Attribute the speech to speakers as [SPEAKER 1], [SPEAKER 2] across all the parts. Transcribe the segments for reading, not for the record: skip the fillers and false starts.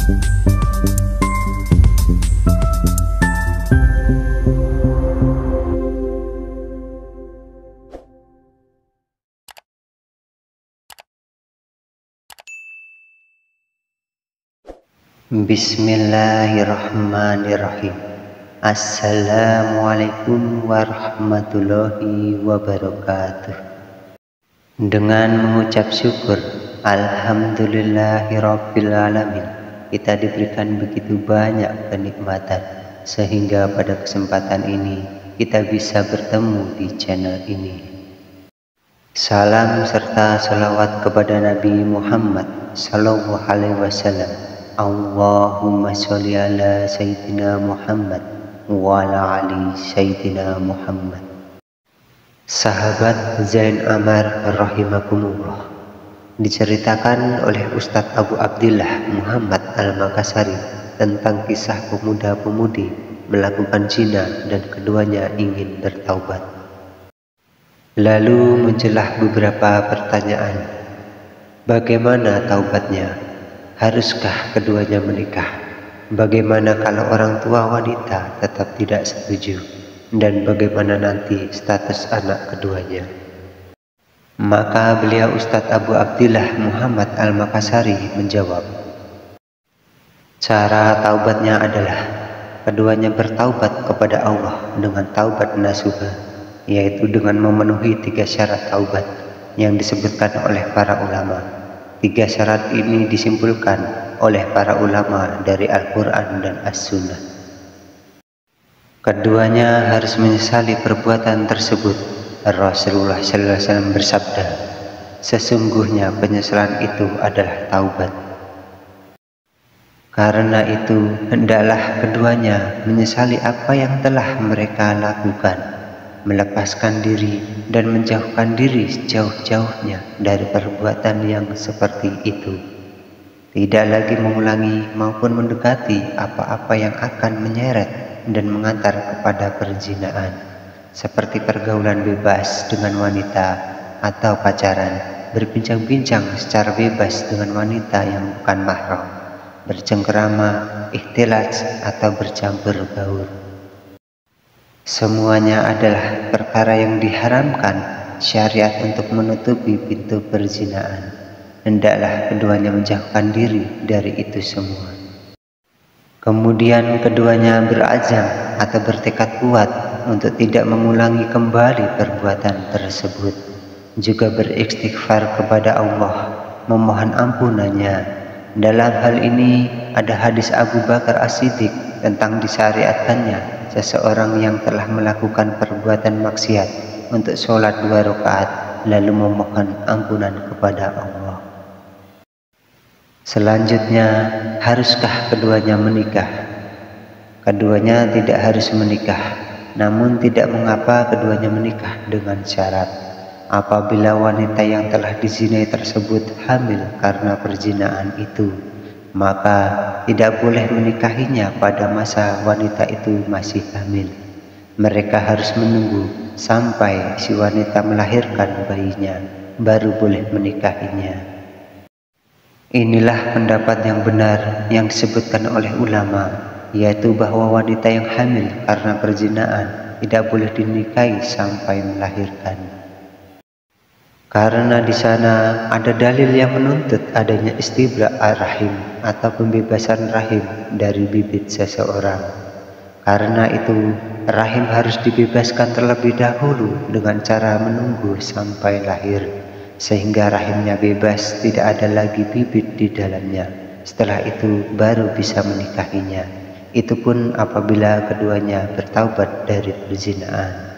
[SPEAKER 1] Bismillahirrahmanirrahim. Assalamualaikum warahmatullahi wabarakatuh. Dengan mengucap syukur, alhamdulillahirabbil alamin, kita diberikan begitu banyak kenikmatan sehingga pada kesempatan ini kita bisa bertemu di channel ini. Salam serta salawat kepada Nabi Muhammad sallallahu alaihi wasallam. Allahumma sholli ala Sayyidina Muhammad wa ala ali Sayyidina Muhammad. Sahabat Zain Amar rahimakumullah, diceritakan oleh Ustadz Abu Abdillah Muhammad Al-Makassari tentang kisah pemuda-pemudi melakukan zina dan keduanya ingin bertaubat. Lalu muncullah beberapa pertanyaan. Bagaimana taubatnya? Haruskah keduanya menikah? Bagaimana kalau orang tua wanita tetap tidak setuju? Dan bagaimana nanti status anak keduanya? Maka beliau Ustadz Abu Abdillah Muhammad Al-Makassari menjawab, cara taubatnya adalah keduanya bertaubat kepada Allah dengan taubat nasuha, yaitu dengan memenuhi 3 syarat taubat yang disebutkan oleh para ulama. 3 syarat ini disimpulkan oleh para ulama dari Al-Quran dan As-Sunnah. Keduanya harus menyesali perbuatan tersebut. Rasulullah SAW bersabda, sesungguhnya penyesalan itu adalah taubat. Karena itu, hendaklah keduanya menyesali apa yang telah mereka lakukan, melepaskan diri dan menjauhkan diri sejauh-jauhnya dari perbuatan yang seperti itu. Tidak lagi mengulangi maupun mendekati apa-apa yang akan menyeret dan mengantar kepada perzinahan, seperti pergaulan bebas dengan wanita atau pacaran, berbincang-bincang secara bebas dengan wanita yang bukan mahram, bercengkerama, ikhtilat atau bercampur baur. Semuanya adalah perkara yang diharamkan syariat untuk menutupi pintu perzinahan. Hendaklah keduanya menjauhkan diri dari itu semua. Kemudian keduanya berazam atau bertekad kuat untuk tidak mengulangi kembali perbuatan tersebut. Juga beristighfar kepada Allah, memohon ampunannya. Dalam hal ini ada hadis Abu Bakar As-Siddiq tentang disyariatkannya seseorang yang telah melakukan perbuatan maksiat untuk sholat 2 rakaat lalu memohon ampunan kepada Allah. Selanjutnya, haruskah keduanya menikah? Keduanya tidak harus menikah, namun tidak mengapa keduanya menikah dengan syarat apabila wanita yang telah dizinai tersebut hamil karena perzinahan itu, maka tidak boleh menikahinya pada masa wanita itu masih hamil. Mereka harus menunggu sampai si wanita melahirkan bayinya, baru boleh menikahinya. Inilah pendapat yang benar yang disebutkan oleh ulama, yaitu bahwa wanita yang hamil karena perzinahan tidak boleh dinikahi sampai melahirkan. Karena di sana ada dalil yang menuntut adanya istibra' ar-rahim atau pembebasan rahim dari bibit seseorang. Karena itu, rahim harus dibebaskan terlebih dahulu dengan cara menunggu sampai lahir, sehingga rahimnya bebas, tidak ada lagi bibit di dalamnya. Setelah itu baru bisa menikahinya. Itu pun apabila keduanya bertaubat dari perzinahan.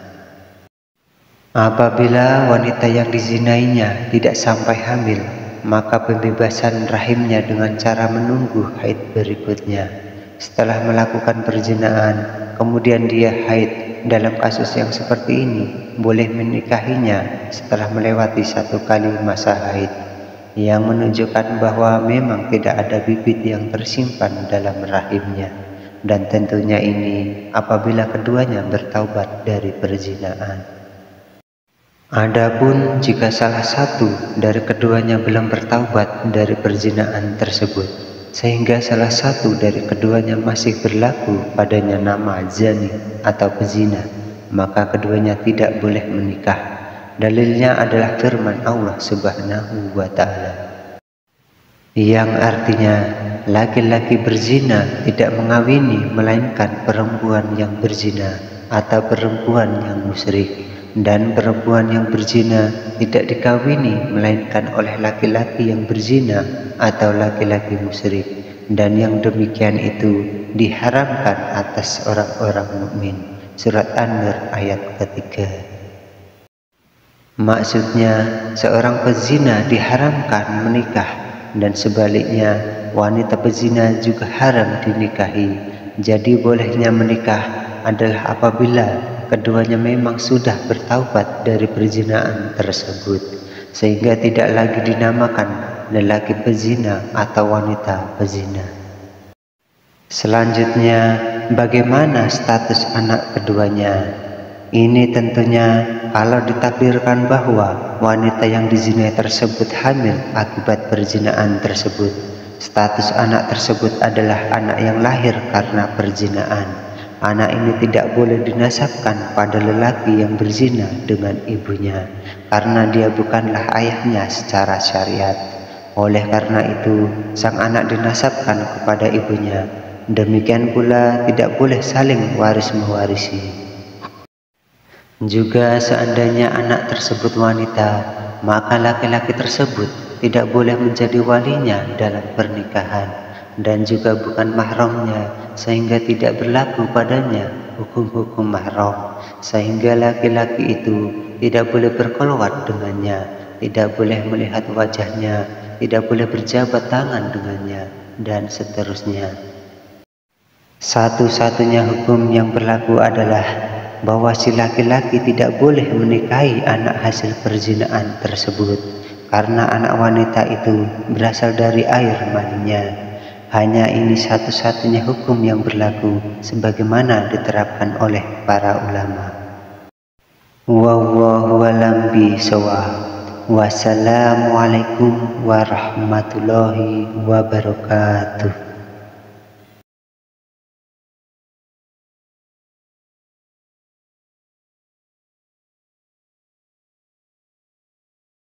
[SPEAKER 1] Apabila wanita yang dizinainya tidak sampai hamil, maka pembebasan rahimnya dengan cara menunggu haid berikutnya. Setelah melakukan perzinahan, kemudian dia haid. Dalam kasus yang seperti ini, boleh menikahinya setelah melewati 1 kali masa haid, yang menunjukkan bahwa memang tidak ada bibit yang tersimpan dalam rahimnya. Dan tentunya ini apabila keduanya bertaubat dari perzinahan. Adapun jika salah satu dari keduanya belum bertaubat dari perzinahan tersebut, sehingga salah satu dari keduanya masih berlaku padanya nama zani atau pezina, maka keduanya tidak boleh menikah. Dalilnya adalah firman Allah Subhanahu wa Ta'ala, yang artinya laki-laki berzina tidak mengawini melainkan perempuan yang berzina atau perempuan yang musyrik, dan perempuan yang berzina tidak dikawini melainkan oleh laki-laki yang berzina atau laki-laki musyrik, dan yang demikian itu diharamkan atas orang-orang mukmin. Surat An-Nur ayat ketiga. Maksudnya, seorang pezina diharamkan menikah, dan sebaliknya wanita pezina juga haram dinikahi. Jadi bolehnya menikah adalah apabila keduanya memang sudah bertaubat dari perzinaan tersebut, sehingga tidak lagi dinamakan lelaki pezina atau wanita pezina. Selanjutnya, bagaimana status anak keduanya? Ini tentunya kalau ditakdirkan bahwa wanita yang dizinai tersebut hamil akibat perzinaan tersebut, status anak tersebut adalah anak yang lahir karena perzinaan. Anak ini tidak boleh dinasabkan pada lelaki yang berzina dengan ibunya, karena dia bukanlah ayahnya secara syariat. Oleh karena itu, sang anak dinasabkan kepada ibunya. Demikian pula tidak boleh saling waris-mewarisi. Juga seandainya anak tersebut wanita, maka laki-laki tersebut tidak boleh menjadi walinya dalam pernikahan, dan juga bukan mahramnya, sehingga tidak berlaku padanya hukum-hukum mahram, sehingga laki-laki itu tidak boleh berkeluar dengannya, tidak boleh melihat wajahnya, tidak boleh berjabat tangan dengannya, dan seterusnya. Satu-satunya hukum yang berlaku adalah bahwa si laki-laki tidak boleh menikahi anak hasil perzinaan tersebut, karena anak wanita itu berasal dari air maninya. Hanya ini satu-satunya hukum yang berlaku sebagaimana diterapkan oleh para ulama. Wallahu a'lam bishawab. Wassalamualaikum warahmatullahi wabarakatuh.